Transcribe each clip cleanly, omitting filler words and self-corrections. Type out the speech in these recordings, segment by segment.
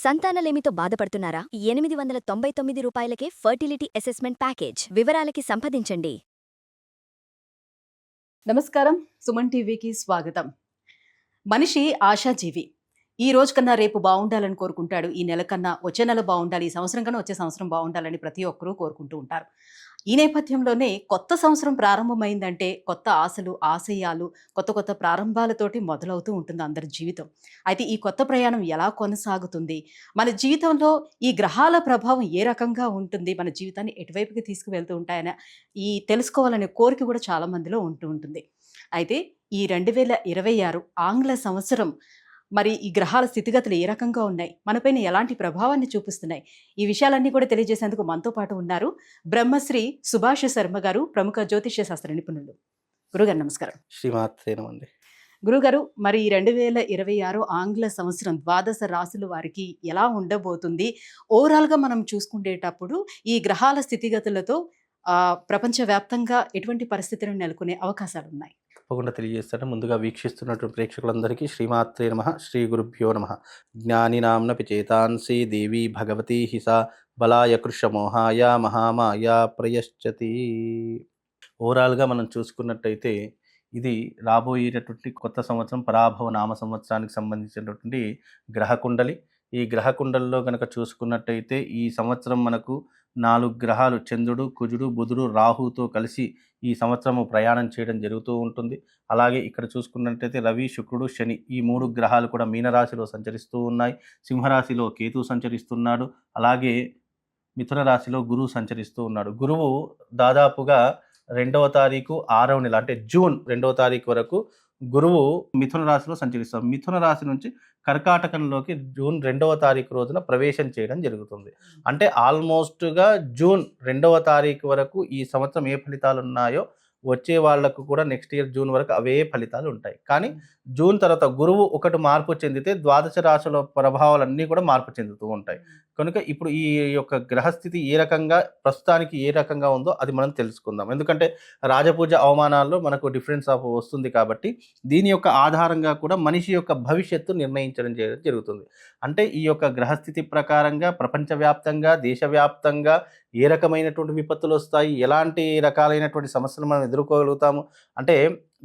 సంతానలేమితో బాధపడుతున్నారా? 899 రూపాయలకే fertility assessment package. వివరాలకి సంప్రదించండి. నమస్కారం, సుమన్ టీవీకి స్వాగతం. మనిషి ఆశాజీవి. ఈ రోజు కన్నా రేపు బాగుండాలని కోరుకుంటాడు. ఈ నెల కన్నా వచ్చే నెల బాగుండాలి, ఈ సంవత్సరం కన్నా వచ్చే సంవత్సరం బాగుండాలని ప్రతి ఒక్కరూ కోరుకుంటూ ఉంటారు. ఈ నేపథ్యంలోనే కొత్త సంవత్సరం ప్రారంభమైందంటే కొత్త ఆశలు, ఆశయాలు, కొత్త కొత్త ప్రారంభాలతోటి మొదలవుతూ ఉంటుంది అందరి జీవితం. అయితే ఈ కొత్త ప్రయాణం ఎలా కొనసాగుతుంది, మన జీవితంలో ఈ గ్రహాల ప్రభావం ఏ రకంగా ఉంటుంది, మన జీవితాన్ని ఎటువైపుకి తీసుకువెళ్తూ ఉంటాయని తెలుసుకోవాలనే కోరిక కూడా చాలా మందిలో ఉంటూ ఉంటుంది. అయితే ఈ 2026 ఆంగ్ల సంవత్సరం మరి ఈ గ్రహాల స్థితిగతులు ఏ రకంగా ఉన్నాయి, మనపైన ఎలాంటి ప్రభావాన్ని చూపిస్తున్నాయి, ఈ విషయాలన్నీ కూడా తెలియజేసేందుకు మనతో పాటు ఉన్నారు బ్రహ్మశ్రీ సుభాష్ శర్మ గారు, ప్రముఖ జ్యోతిష్య శాస్త్ర నిపుణులు. గురుగారు నమస్కారం. శ్రీమాత్రేనమండి. గురుగారు, మరి 2026 ఆంగ్ల సంవత్సరం ద్వాదశ రాశుల వారికి ఎలా ఉండబోతుంది? ఓవరాల్గా మనం చూసుకునేటప్పుడు ఈ గ్రహాల స్థితిగతులతో ప్రపంచవ్యాప్తంగా ఎటువంటి పరిస్థితులను నెలకొనే అవకాశాలు ఉన్నాయి? తప్పకుండా తెలియజేస్తాను. ముందుగా వీక్షిస్తున్నటువంటి ప్రేక్షకులందరికీ శ్రీమాత్రే నమః, శ్రీ గురుభ్యో నమః. జ్ఞానినాంనపి చేతాంసి దేవి భగవతి హిసా బలాయ కృషమోహాయ మహామాయ ప్రయశ్చతి. ఓవరాల్గా మనం చూసుకున్నట్టయితే ఇది రాబోయేటటువంటి కొత్త సంవత్సరం పరాభవ నామ సంవత్సరానికి సంబంధించినటువంటి గ్రహకుండలి. ఈ గ్రహకుండలిలో కనుక చూసుకున్నట్టయితే ఈ సంవత్సరం మనకు 4 గ్రహాలు చంద్రుడు, కుజుడు, బుధుడు, రాహుతో కలిసి ఈ సంవత్సరము ప్రయాణం చేయడం జరుగుతూ ఉంటుంది. అలాగే ఇక్కడ చూసుకున్నట్టయితే రవి, శుక్రుడు, శని ఈ 3 గ్రహాలు కూడా మీనరాశిలో సంచరిస్తూ ఉన్నాయి. సింహరాశిలో కేతు సంచరిస్తున్నాడు. అలాగే మిథున రాశిలో గురువు సంచరిస్తూ ఉన్నాడు. గురువు దాదాపుగా 2వ తారీఖు 6వ నెల అంటే జూన్ 2వ తారీఖు వరకు గురువు మిథున రాశిలో సంచరిస్తారు. మిథున రాశి నుంచి కర్కాటకంలోకి జూన్ 2వ తారీఖు రోజున ప్రవేశం చేయడం జరుగుతుంది. అంటే ఆల్మోస్ట్గా జూన్ 2వ తారీఖు వరకు ఈ సంవత్సరం ఏ ఫలితాలు ఉన్నాయో వచ్చే వాళ్లకు కూడా నెక్స్ట్ ఇయర్ జూన్ వరకు అవే ఫలితాలు ఉంటాయి. కానీ జూన్ తర్వాత గురువు ఒకటి మార్పు చెందితే ద్వాదశ రాశుల ప్రభావాలన్నీ కూడా మార్పు చెందుతూ ఉంటాయి. కనుక ఇప్పుడు ఈ యొక్క గ్రహస్థితి ఏ రకంగా ప్రస్తుతానికి ఏ రకంగా ఉందో అది మనం తెలుసుకుందాం. ఎందుకంటే రాజపూజ అవమానాల్లో మనకు డిఫరెన్స్ ఆఫ్ వస్తుంది కాబట్టి దీని యొక్క ఆధారంగా కూడా మనిషి యొక్క భవిష్యత్తు నిర్ణయించడం జరుగుతుంది. అంటే ఈ యొక్క గ్రహస్థితి ప్రకారంగా ప్రపంచవ్యాప్తంగా, దేశవ్యాప్తంగా ఏ రకమైనటువంటి విపత్తులు వస్తాయి, ఎలాంటి రకాలైనటువంటి సమస్యలు మనం ఎదుర్కోగలుగుతాము. అంటే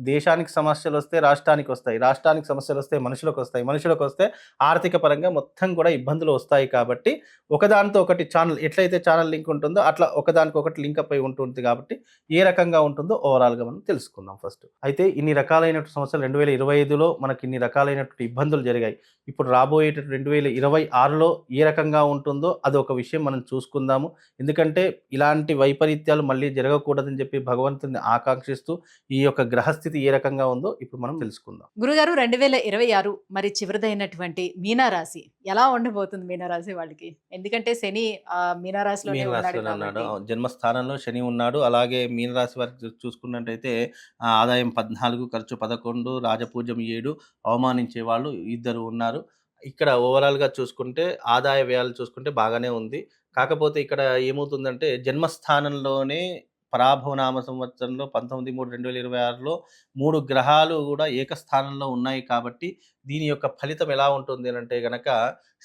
దేశానికి సమస్యలు వస్తే రాష్ట్రానికి వస్తాయి, రాష్ట్రానికి సమస్యలు వస్తే మనుషులకు వస్తాయి, మనుషులకు వస్తే ఆర్థిక పరంగా మొత్తం కూడా ఇబ్బందులు వస్తాయి. కాబట్టి ఒకదానితో ఒకటి ఛానల్ ఎట్లయితే ఛానల్ లింక్ ఉంటుందో అట్లా ఒకదానికి ఒకటి లింక్ అప్ అయి ఉంటుంది. కాబట్టి ఏ రకంగా ఉంటుందో ఓవరాల్గా మనం తెలుసుకుందాం ఫస్ట్. అయితే ఇన్ని రకాలైనటువంటి సమస్యలు 2025లో మనకి ఇన్ని రకాలైనటువంటి ఇబ్బందులు జరిగాయి. ఇప్పుడు రాబోయేటటువంటి 2026లో ఏ రకంగా ఉంటుందో అది ఒక విషయం మనం చూసుకుందాము. ఎందుకంటే ఇలాంటి వైపరీత్యాలు మళ్ళీ జరగకూడదని చెప్పి భగవంతుని ఆకాంక్షిస్తూ ఈ యొక్క గ్రహస్థితి ఏ రకంగా ఉందో ఇప్పుడు మనం తెలుసుకుందాం. గురుగారు, 2026 మరి చివరిదైనటువంటి మీనరాశి ఎలా ఉండబోతుంది? మీనరాశి వాళ్ళకి ఎందుకంటే శని మీనరాశిలో ఉన్నాడు, జన్మస్థానంలో శని ఉన్నాడు. అలాగే మీనరాశి వారికి చూసుకున్నట్టయితే ఆదాయం 14, ఖర్చు 11, రాజపూజ్యం 7, అవమానించే వాళ్ళు 2 ఉన్నారు. ఇక్కడ ఓవరాల్గా చూసుకుంటే ఆదాయ వ్యయాలు చూసుకుంటే బాగానే ఉంది. కాకపోతే ఇక్కడ ఏమవుతుందంటే జన్మస్థానంలోనే పరాభవనామ సంవత్సరంలో 19/3/2026లో 3 గ్రహాలు కూడా ఏకస్థానంలో ఉన్నాయి. కాబట్టి దీని యొక్క ఫలితం ఎలా ఉంటుంది అంటే గనక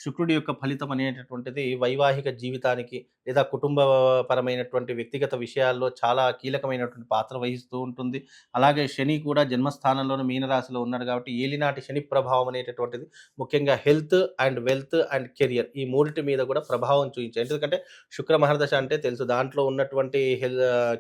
శుక్రుడి యొక్క ఫలితం అనేటటువంటిది వైవాహిక జీవితానికి లేదా కుటుంబపరమైనటువంటి వ్యక్తిగత విషయాల్లో చాలా కీలకమైనటువంటి పాత్ర వహిస్తూ ఉంటుంది. అలాగే శని కూడా జన్మస్థానంలోని మీనరాశిలో ఉన్నాడు కాబట్టి ఏలినాటి శని ప్రభావం అనేటటువంటిది ముఖ్యంగా health and wealth and career ఈ మూడింటి మీద కూడా ప్రభావం చూపించాయి. ఎందుకంటే శుక్ర మహర్దశ అంటే తెలుసు, దాంట్లో ఉన్నటువంటి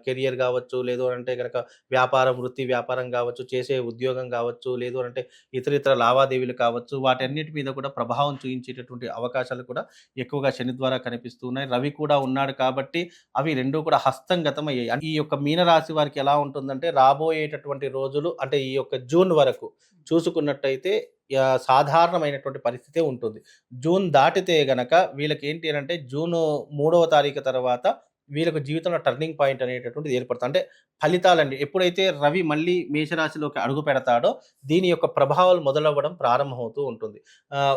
కెరియర్ కావచ్చు, లేదు అంటే కనుక వ్యాపారం, వృత్తి వ్యాపారం కావచ్చు, చేసే ఉద్యోగం కావచ్చు, లేదు అంటే ఇతర లావాదేవీలు కావచ్చు, వాటన్నిటి మీద కూడా ప్రభావం చూపించేటటువంటి అవకాశాలు కూడా ఎక్కువగా శని ద్వారా కనిపిస్తూ ఉన్నాయి. రవి కూడా ఉన్నాడు కాబట్టి అవి రెండూ కూడా హస్తంగతం అయ్యాయి. ఈ యొక్క మీనరాశి వారికి ఎలా ఉంటుందంటే రాబోయేటటువంటి రోజులు అంటే ఈ యొక్క జూన్ వరకు చూసుకున్నట్టయితే సాధారణమైనటువంటి పరిస్థితే ఉంటుంది. జూన్ దాటితే గనక వీళ్ళకి ఏంటి అంటే జూన్ 3వ తారీఖు తర్వాత వీళ్ళకు జీవితంలో టర్నింగ్ పాయింట్ అనేటటువంటిది ఏర్పడుతుంది. అంటే ఫలితాలండి ఎప్పుడైతే రవి మళ్ళీ మేషరాశిలోకి అడుగు పెడతాడో దీని యొక్క ప్రభావాలు మొదలవ్వడం ప్రారంభమవుతూ ఉంటుంది.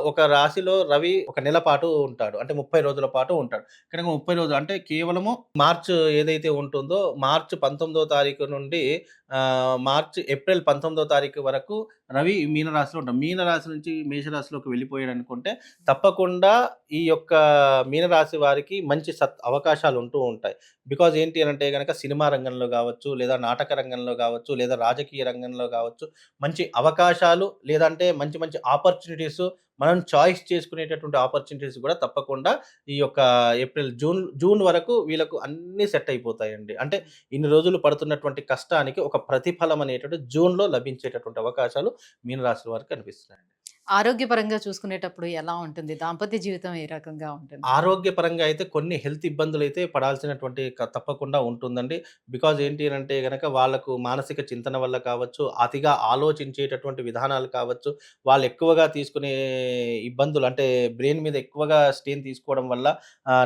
ఒక రాశిలో రవి ఒక నెల పాటు ఉంటాడు, అంటే 30 రోజుల పాటు ఉంటాడు. కనుక 30 రోజులు అంటే కేవలము మార్చ్ ఏదైతే ఉంటుందో మార్చ్ 19వ తారీఖు నుండి ఏప్రిల్ 19వ తారీఖు వరకు రవి మీనరాశిలో ఉంటాం. మీనరాశి నుంచి మేషరాశిలోకి వెళ్ళిపోయాడు అనుకుంటే తప్పకుండా ఈ యొక్క మీనరాశి వారికి మంచి అవకాశాలు ఉంటూ ఉంటాయి. బికాజ్ ఏంటి అనంటే గనక సినిమా రంగంలో గావచ్చు, లేదా నాటక రంగంలో గావచ్చు, లేదా రాజకీయ రంగంలో గావచ్చు, మంచి అవకాశాలు లేదంటే మంచి మంచి ఆపర్చునిటీస్ మనం చాయిస్ చేసుకునేటటువంటి ఆపర్చునిటీస్ కూడా తప్పకుండా ఈ యొక్క ఏప్రిల్, జూన్ వరకు వీళ్ళకు అన్నీ సెట్ అయిపోతాయండి. అంటే ఇన్ని రోజులు పడుతున్నటువంటి కష్టానికి ఒక ప్రతిఫలం అనేటటువంటి జూన్‌లో లభించేటటువంటి అవకాశాలు మీనరాశి వారికి కనిపిస్తున్నాయండి. ఆరోగ్యపరంగా చూసుకునేటప్పుడు ఎలా ఉంటుంది? దాంపత్య జీవితం ఏ రకంగా ఉంటుంది? ఆరోగ్యపరంగా అయితే కొన్ని హెల్త్ ఇబ్బందులైతే పడాల్సినటువంటి తప్పకుండా ఉంటుందండి. బికాజ్ ఏంటి అనంటే గనక వాళ్ళకు మానసిక చింతన వల్ల కావచ్చు, అతిగా ఆలోచించేటటువంటి విధానాలు కావచ్చు, వాళ్ళు ఎక్కువగా తీసుకునే ఇబ్బందులు అంటే బ్రెయిన్ మీద ఎక్కువగా స్ట్రెయిన్ తీసుకోవడం వల్ల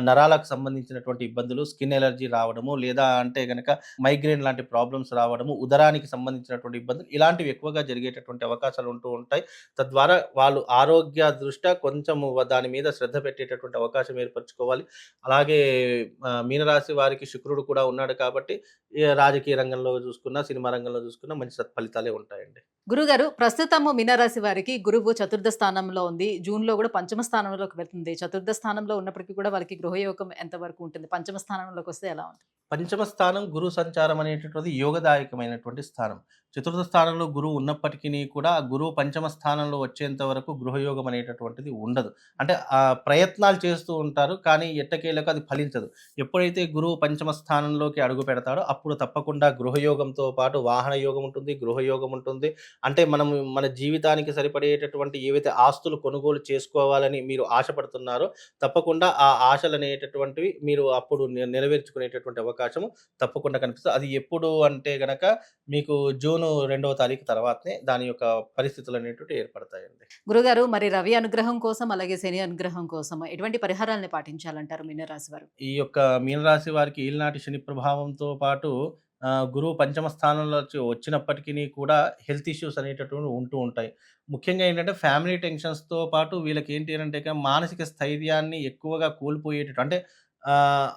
నరాలకు సంబంధించినటువంటి ఇబ్బందులు, స్కిన్ ఎలర్జీ రావడము, లేదా అంటే గనక మైగ్రేన్ లాంటి ప్రాబ్లమ్స్ రావడము, ఉదరానికి సంబంధించినటువంటి ఇబ్బందులు ఇలాంటివి ఎక్కువగా జరిగేటటువంటి అవకాశాలు ఉంటూ ఉంటాయి. తద్వారా వాళ్ళు ఆరోగ్య దృష్ట్యా కొంచెము దాని మీద శ్రద్ధ పెట్టేటటువంటి అవకాశం ఏర్పరచుకోవాలి. అలాగే మీనరాశి వారికి శుక్రుడు కూడా ఉన్నాడు కాబట్టి రాజకీయ రంగంలో చూసుకున్నా, సినిమా రంగంలో చూసుకున్నా మంచి సత్ఫలితాలే ఉంటాయండి. గురుగారు, ప్రస్తుతము మీనరాశి వారికి గురువు చతుర్థ స్థానంలో ఉంది. జూన్‌లో కూడా పంచమ స్థానంలోకి వెళ్తుంది. చతుర్థ స్థానంలో ఉన్నప్పటికీ కూడా వాళ్ళకి గృహయోగం ఎంతవరకు ఉంటుంది? పంచమ స్థానంలోకి వస్తే ఎలా ఉంటుంది? పంచమ స్థానం గురు సంచారం అనేటటువంటిది యోగదాయకమైనటువంటి స్థానం. చతుర్థ స్థానంలో గురువు ఉన్నప్పటికినీ కూడా ఆ గురువు పంచమ స్థానంలో వచ్చేంత వరకు గృహయోగం అనేటటువంటిది ఉండదు. అంటే ప్రయత్నాలు చేస్తూ ఉంటారు. కానీ ఎట్టకేలకు అది ఫలించదు. ఎప్పుడైతే గురువు పంచమ స్థానంలోకి అడుగు పెడతాడో అప్పుడు తప్పకుండా గృహయోగంతో పాటు వాహన యోగం ఉంటుంది, గృహయోగం ఉంటుంది. అంటే మనము మన జీవితానికి సరిపడేటటువంటి ఏవైతే ఆస్తులు కొనుగోలు చేసుకోవాలని మీరు ఆశపడుతున్నారో తప్పకుండా ఆ ఆశలనేటటువంటివి మీరు అప్పుడు నెరవేర్చుకునేటటువంటి అవకాశము తప్పకుండా కనిపిస్తది. అది ఎప్పుడు అంటే గనక మీకు జూన్ 2వ తారీఖు తర్వాతనే దాని యొక్క పరిస్థితులనేటువంటివి ఏర్పడతాయండి. గురుగారు, మరి రవి అనుగ్రహం కోసం, అలాగే శని అనుగ్రహం కోసం ఎటువంటి పరిహారాల్ని పాటించాలంటారు మీనరాశి వారు? ఈ యొక్క మీనరాశి వారికి ఈలనాటి శని ప్రభావంతో పాటు గురువు పంచమ స్థానంలో వచ్చినప్పటికిని కూడా హెల్త్ ఇష్యూస్ అనేటటువంటివి ఉంటూ ఉంటాయి. ముఖ్యంగా ఏంటంటే ఫ్యామిలీ టెన్షన్స్‌తో పాటు వీళ్ళకేంటి అనంటే మానసిక స్థైర్యాన్ని ఎక్కువగా కోల్పోయేటట్టు అంటే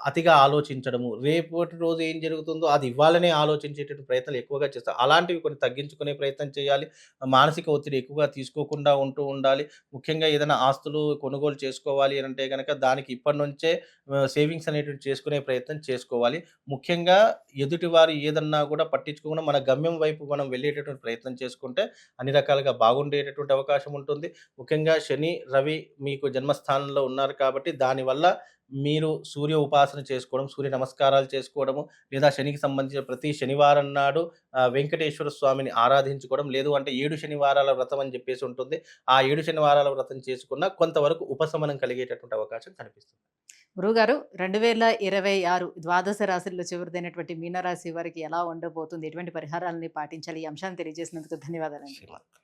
అతిగా ఆలోచించడము. రేపటి రోజు ఏం జరుగుతుందో అది ఇవ్వాలనే ఆలోచించేటటువంటి ప్రయత్నాలు ఎక్కువగా చేస్తారు. అలాంటివి కొన్ని తగ్గించుకునే ప్రయత్నం చేయాలి. మానసిక ఒత్తిడి ఎక్కువగా తీసుకోకుండా ఉంటూ ఉండాలి. ముఖ్యంగా ఏదైనా ఆస్తులు కొనుగోలు చేసుకోవాలి అనంటే గనక దానికి ఇప్పటి నుంచే సేవింగ్స్ అనేటివి చేసుకునే ప్రయత్నం చేసుకోవాలి. ముఖ్యంగా ఎదుటివారు ఏదన్నా కూడా పట్టించుకోకుండా మన గమ్యం వైపు మనం వెళ్ళేటటువంటి ప్రయత్నం చేసుకుంటే అన్ని రకాలుగా బాగుండేటటువంటి అవకాశం ఉంటుంది. ముఖ్యంగా శని, రవి మీకు జన్మస్థానంలో ఉన్నారు కాబట్టి దానివల్ల మీరు సూర్య ఉపాసన చేసుకోవడం, సూర్య నమస్కారాలు చేసుకోవడము, లేదా శనికి సంబంధించిన ప్రతి శనివారం నాడు వెంకటేశ్వర స్వామిని ఆరాధించుకోవడం, లేదు అంటే 7 శనివారాల వ్రతం అని చెప్పేసి ఉంటుంది. ఆ 7 శనివారాల వ్రతం చేసుకున్న కొంతవరకు ఉపశమనం కలిగేటటువంటి అవకాశం కనిపిస్తుంది. గురుగారు, 2026 ద్వాదశ రాశుల్లో చివరిదైనటువంటి మీనరాశి వారికి ఎలా ఉండబోతుంది? ఎటువంటి పరిహారాలని పాటించాలి? ఈ అంశాన్ని తెలియజేసినందుకు ధన్యవాదాలండి. శ్రీమాత్రే